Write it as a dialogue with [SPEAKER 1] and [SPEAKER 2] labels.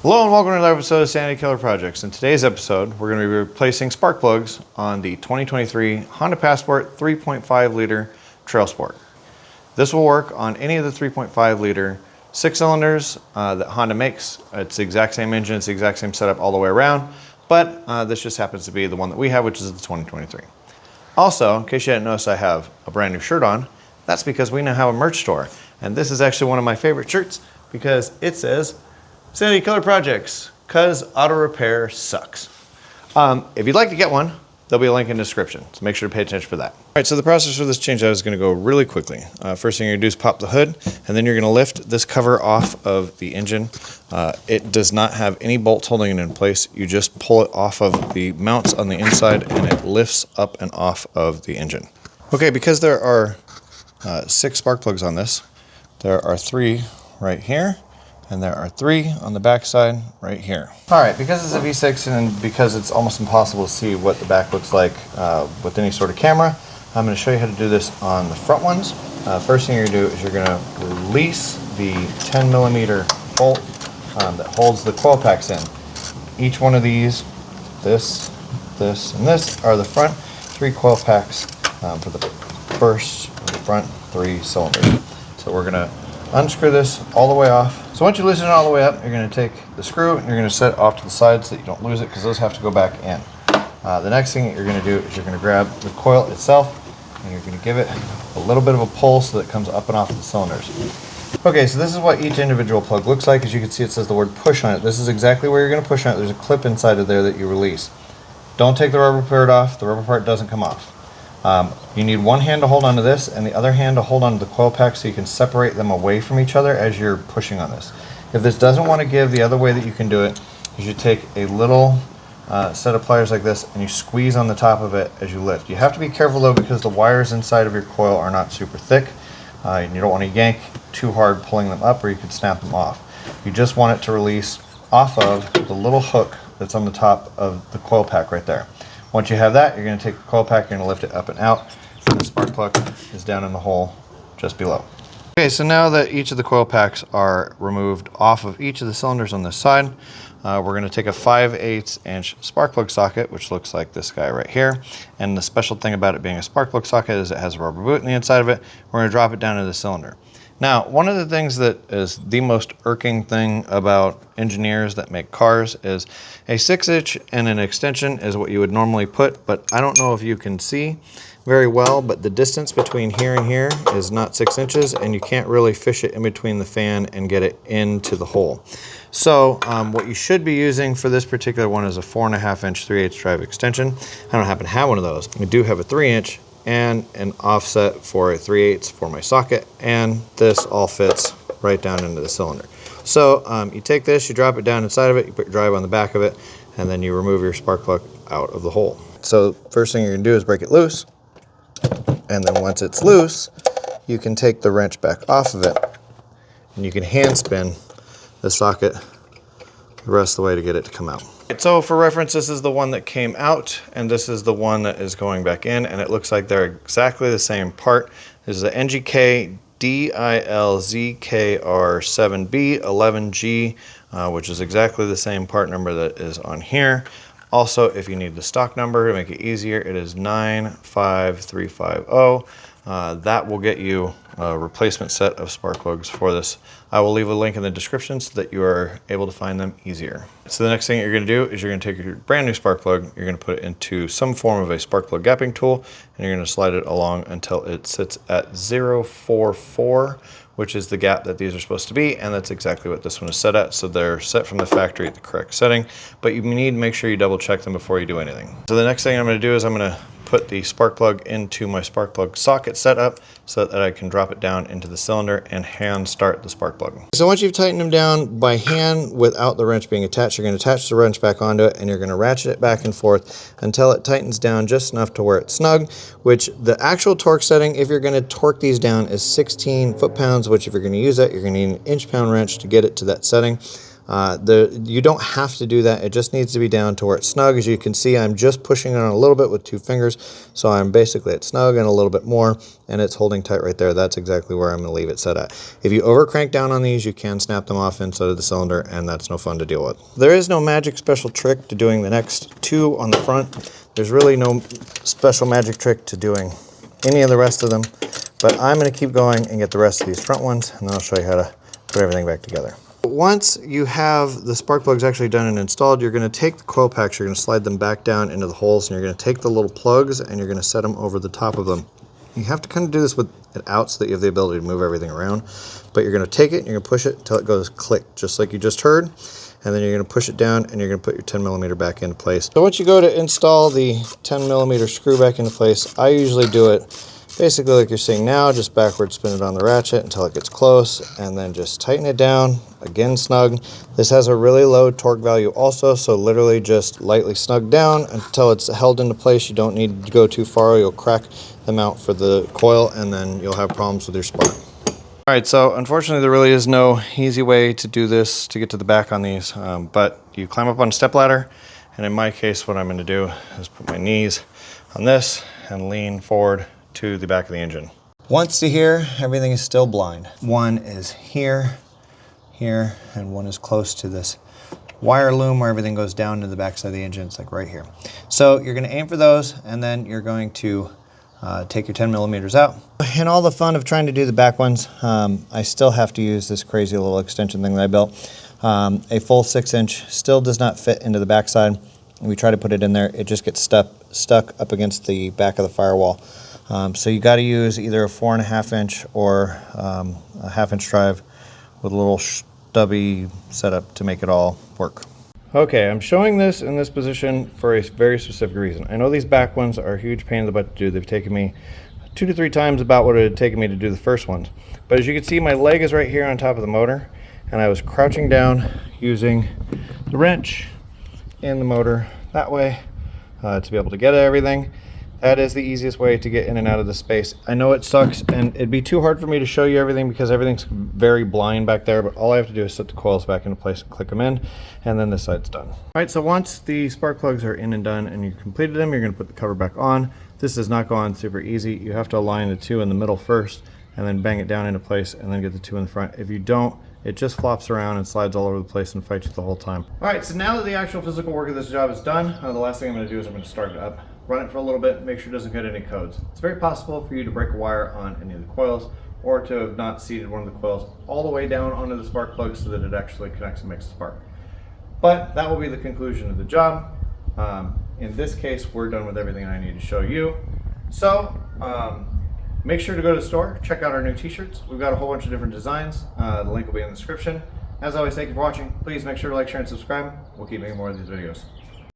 [SPEAKER 1] Hello and welcome to another episode of Sanity Killer Projects. In today's episode, we're going to be replacing spark plugs on the 2023 Honda Passport 3.5 liter Trail Sport. This will work on any of the 3.5 liter 6 cylinders that Honda makes. It's the exact same engine, it's the exact same setup all the way around, but this just happens to be the one that we have, which is the 2023. Also, in case you didn't notice I have a brand new shirt on, that's because we now have a merch store. And this is actually one of my favorite shirts because it says Sanity Killer Projects, cause auto repair sucks. If you'd like to get one, there'll be a link in the description, so make sure to pay attention for that. All right, so the process for this change out is going to go really quickly. First thing you're going to do is pop the hood, and then you're going to lift this cover off of the engine. It does not have any bolts holding it in place. You just pull it off of the mounts on the inside, and it lifts up and off of the engine. Okay, because there are 6 spark plugs on this, there are 3 right here, and there are 3 on the back side right here. All right, because it's a V6 and because it's almost impossible to see what the back looks like with any sort of camera, I'm going to show you how to do this on the front ones. First thing you're going to do is you're going to release the 10 millimeter bolt that holds the coil packs in. Each one of these, this, and this, are the front 3 coil packs for the front 3 cylinders. So we're going to unscrew this all the way off. So once you loosen it all the way up, you're going to take the screw and you're going to set it off to the side so that you don't lose it, because those have to go back in. The next thing that you're going to do is you're going to grab the coil itself and you're going to give it a little bit of a pull so that it comes up and off the cylinders. Okay, so this is what each individual plug looks like. As you can see, it says the word push on it. This is exactly where you're going to push on it. There's a clip inside of there that you release. Don't take the rubber part off. The rubber part doesn't come off. You need one hand to hold onto this and the other hand to hold onto the coil pack so you can separate them away from each other as you're pushing on this. If this doesn't want to give, the other way that you can do it is you take a little set of pliers like this and you squeeze on the top of it as you lift. You have to be careful though, because the wires inside of your coil are not super thick and you don't want to yank too hard pulling them up or you could snap them off. You just want it to release off of the little hook that's on the top of the coil pack right there. Once you have that, you're going to take the coil pack, you're going to lift it up and out, and the spark plug is down in the hole just below. Okay, so now that each of the coil packs are removed off of each of the cylinders on this side, we're going to take a 5/8 inch spark plug socket, which looks like this guy right here. And the special thing about it being a spark plug socket is it has a rubber boot in the inside of it. We're going to drop it down into the cylinder. Now, one of the things that is the most irking thing about engineers that make cars is a 6-inch and an extension is what you would normally put, but I don't know if you can see very well, but the distance between here and here is not 6 inches, and you can't really fish it in between the fan and get it into the hole. So what you should be using for this particular one is a 4.5 inch 3/8 drive extension. I don't happen to have one of those. We do have a 3-inch and an offset for a 3/8 for my socket, and this all fits right down into the cylinder. So you take this, you drop it down inside of it, you put your drive on the back of it, and then you remove your spark plug out of the hole. So first thing you're going to do is break it loose, and then once it's loose, you can take the wrench back off of it, and you can hand spin the socket the rest of the way to get it to come out. So for reference, this is the one that came out, and this is the one that is going back in, and it looks like they're exactly the same part. This is the NGK DILZKR7B11G, which is exactly the same part number that is on here. Also, if you need the stock number to make it easier, it is 95350. That will get you a replacement set of spark plugs for this. I will leave a link in the description so that you are able to find them easier. So the next thing you're going to do is you're going to take your brand new spark plug, you're going to put it into some form of a spark plug gapping tool, and you're going to slide it along until it sits at 0.44, which is the gap that these are supposed to be, and that's exactly what this one is set at. So they're set from the factory at the correct setting, but you need to make sure you double check them before you do anything. So the next thing I'm going to do is I'm going to put the spark plug into my spark plug socket setup so that I can drop it down into the cylinder and hand start the spark plug. So once you've tightened them down by hand without the wrench being attached, you're going to attach the wrench back onto it, and you're going to ratchet it back and forth until it tightens down just enough to where it's snug, which the actual torque setting, if you're going to torque these down, is 16 foot-pounds, which if you're going to use that, you're going to need an inch-pound wrench to get it to that setting. You don't have to do that. It just needs to be down to where it's snug. As you can see, I'm just pushing it on a little bit with 2 fingers. So I'm basically at snug and a little bit more, and it's holding tight right there. That's exactly where I'm going to leave it set at. If you over crank down on these, you can snap them off inside of the cylinder, and that's no fun to deal with. There is no magic special trick to doing the next 2 on the front. There's really no special magic trick to doing any of the rest of them, but I'm going to keep going and get the rest of these front ones, and then I'll show you how to put everything back together. Once you have the spark plugs actually done and installed, you're going to take the coil packs, you're going to slide them back down into the holes, and you're going to take the little plugs and you're going to set them over the top of them. You have to kind of do this with it out so that you have the ability to move everything around, but you're going to take it and you're going to push it until it goes click, just like you just heard, and then you're going to push it down and you're going to put your 10mm back into place. So once you go to install the 10mm screw back into place, I usually do it basically like you're seeing now, just backward spin it on the ratchet until it gets close, and then just tighten it down, again snug. This has a really low torque value also, so literally just lightly snug down until it's held into place. You don't need to go too far, you'll crack the mount for the coil, and then you'll have problems with your spark. All right, so unfortunately there really is no easy way to do this to get to the back on these, but you climb up on a step ladder, and in my case what I'm going to do is put my knees on this and lean forward to the back of the engine. Once to here, everything is still blind. One is here, here, and one is close to this wire loom where everything goes down to the back side of the engine. It's like right here. So you're going to aim for those, and then you're going to take your 10mm out. In all the fun of trying to do the back ones, I still have to use this crazy little extension thing that I built. A full 6-inch still does not fit into the backside. We try to put it in there, it just gets stuck up against the back of the firewall. So you got to use either a 4.5-inch or a 1/2-inch drive with a little stubby setup to make it all work. Okay, I'm showing this in this position for a very specific reason. I know these back ones are a huge pain in the butt to do. They've taken me 2 to 3 times about what it had taken me to do the first ones. But as you can see, my leg is right here on top of the motor, and I was crouching down using the wrench and the motor that way to be able to get at everything. That is the easiest way to get in and out of the space. I know it sucks, and it'd be too hard for me to show you everything because everything's very blind back there, but all I have to do is set the coils back into place and click them in, and then this side's done. All right, so once the spark plugs are in and done and you've completed them, you're gonna put the cover back on. This does not go on super easy. You have to align the 2 in the middle first, and then bang it down into place, and then get the 2 in the front. If you don't, it just flops around and slides all over the place and fights you the whole time. All right, so now that the actual physical work of this job is done, the last thing I'm gonna do is I'm gonna start it up, run it for a little bit, make sure it doesn't get any codes. It's very possible for you to break a wire on any of the coils, or to have not seated one of the coils all the way down onto the spark plug so that it actually connects and makes a spark. But that will be the conclusion of the job. In this case, we're done with everything I need to show you. So, make sure to go to the store, check out our new t-shirts. We've got a whole bunch of different designs. The link will be in the description. As always, thank you for watching. Please make sure to like, share, and subscribe. We'll keep making more of these videos.